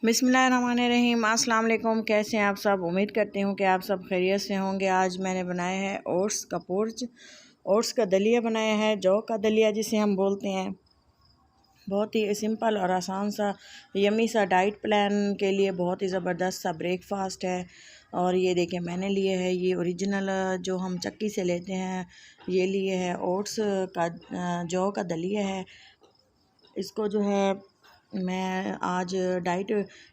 बिस्मिल्लाहिर्रहमानिर्रहीम। अस्सलाम वालेकुम। कैसे हैं आप सब? उम्मीद करती हूँ कि आप सब खैरियत से होंगे। आज मैंने बनाया है ओट्स का पोर्च, ओट्स का दलिया बनाया है, जौ का दलिया जिसे हम बोलते हैं। बहुत ही सिंपल और आसान सा यमी सा डाइट प्लान के लिए बहुत ही ज़बरदस्त सा ब्रेकफास्ट है। और ये देखिए मैंने लिए है ये ओरिजिनल जो हम चक्की से लेते हैं, ये लिए है ओट्स का जौ का दलिया है। इसको जो है मैं आज डाइट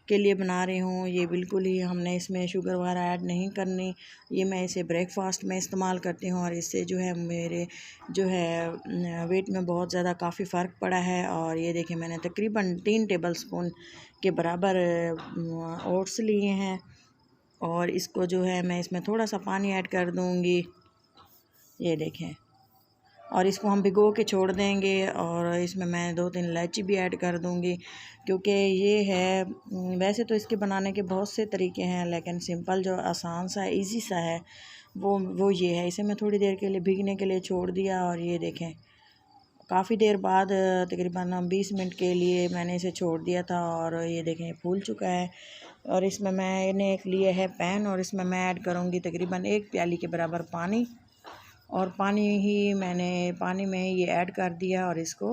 के लिए बना रही हूँ। ये बिल्कुल ही हमने इसमें शुगर वगैरह ऐड नहीं करनी। ये मैं इसे ब्रेकफास्ट में इस्तेमाल करती हूँ और इससे जो है मेरे जो है वेट में बहुत ज़्यादा काफ़ी फ़र्क पड़ा है। और ये देखिए मैंने तकरीबन 3 टेबलस्पून के बराबर ओट्स लिए हैं और इसको जो है मैं इसमें थोड़ा सा पानी ऐड कर दूँगी। ये देखें, और इसको हम भिगो के छोड़ देंगे और इसमें मैं 2-3 इलायची भी ऐड कर दूंगी, क्योंकि ये है वैसे तो इसके बनाने के बहुत से तरीके हैं, लेकिन सिंपल जो आसान सा इजी सा है वो ये है। इसे मैं थोड़ी देर के लिए भीगने के लिए छोड़ दिया और ये देखें काफ़ी देर बाद तकरीबन 20 मिनट के लिए मैंने इसे छोड़ दिया था और ये देखें फूल चुका है। और इसमें मैंने एक लिए है पैन और इसमें मैं ऐड करूँगी तकरीबन 1 प्याली के बराबर पानी। और पानी में ये ऐड कर दिया और इसको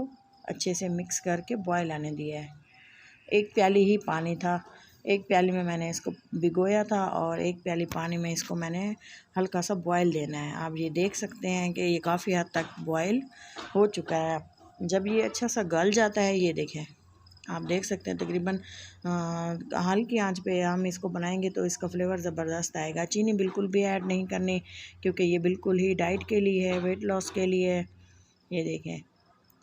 अच्छे से मिक्स करके बॉयल आने दिया है। 1 प्याली ही पानी था, 1 प्याली में मैंने इसको भिगोया था और 1 प्याली पानी में इसको मैंने हल्का सा बॉयल देना है। आप ये देख सकते हैं कि ये काफ़ी हद तक बॉयल हो चुका है। जब ये अच्छा सा गल जाता है, ये देखें आप देख सकते हैं तकरीबन हल्की आंच पे हम इसको बनाएंगे तो इसका फ्लेवर ज़बरदस्त आएगा। चीनी बिल्कुल भी ऐड नहीं करनी, क्योंकि ये बिल्कुल ही डाइट के लिए है, वेट लॉस के लिए है। ये देखें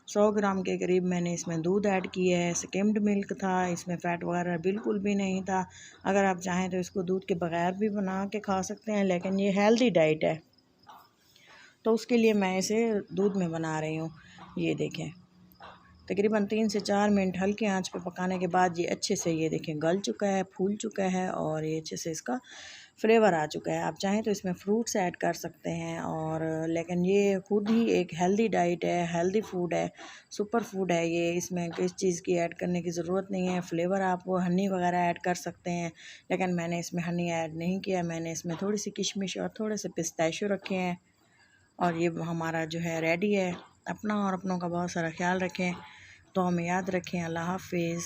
100 ग्राम के करीब मैंने इसमें दूध ऐड किया है। स्किम्ड मिल्क था, इसमें फ़ैट वगैरह बिल्कुल भी नहीं था। अगर आप चाहें तो इसको दूध के बगैर भी बना के खा सकते हैं, लेकिन ये हेल्दी डाइट है तो उसके लिए मैं इसे दूध में बना रही हूँ। ये देखें तकरीबन 3 से 4 मिनट हल्की आंच पे पकाने के बाद ये अच्छे से ये देखें गल चुका है, फूल चुका है और ये अच्छे से इसका फ्लेवर आ चुका है। आप चाहें तो इसमें फ्रूट्स ऐड कर सकते हैं, और लेकिन ये खुद ही एक हेल्दी डाइट है, हेल्दी फूड है, सुपर फूड है ये। इसमें किस चीज़ की ऐड करने की ज़रूरत नहीं है। फ्लेवर आप वो हनी वगैरह ऐड कर सकते हैं, लेकिन मैंने इसमें हनी ऐड नहीं किया। मैंने इसमें थोड़ी सी किशमिश और थोड़े से पिस्ताशियो रखे हैं और ये हमारा जो है रेडी है। अपना और अपनों का बहुत सारा ख्याल रखें, तो हमें याद रखें। अल्लाह हाफिज़।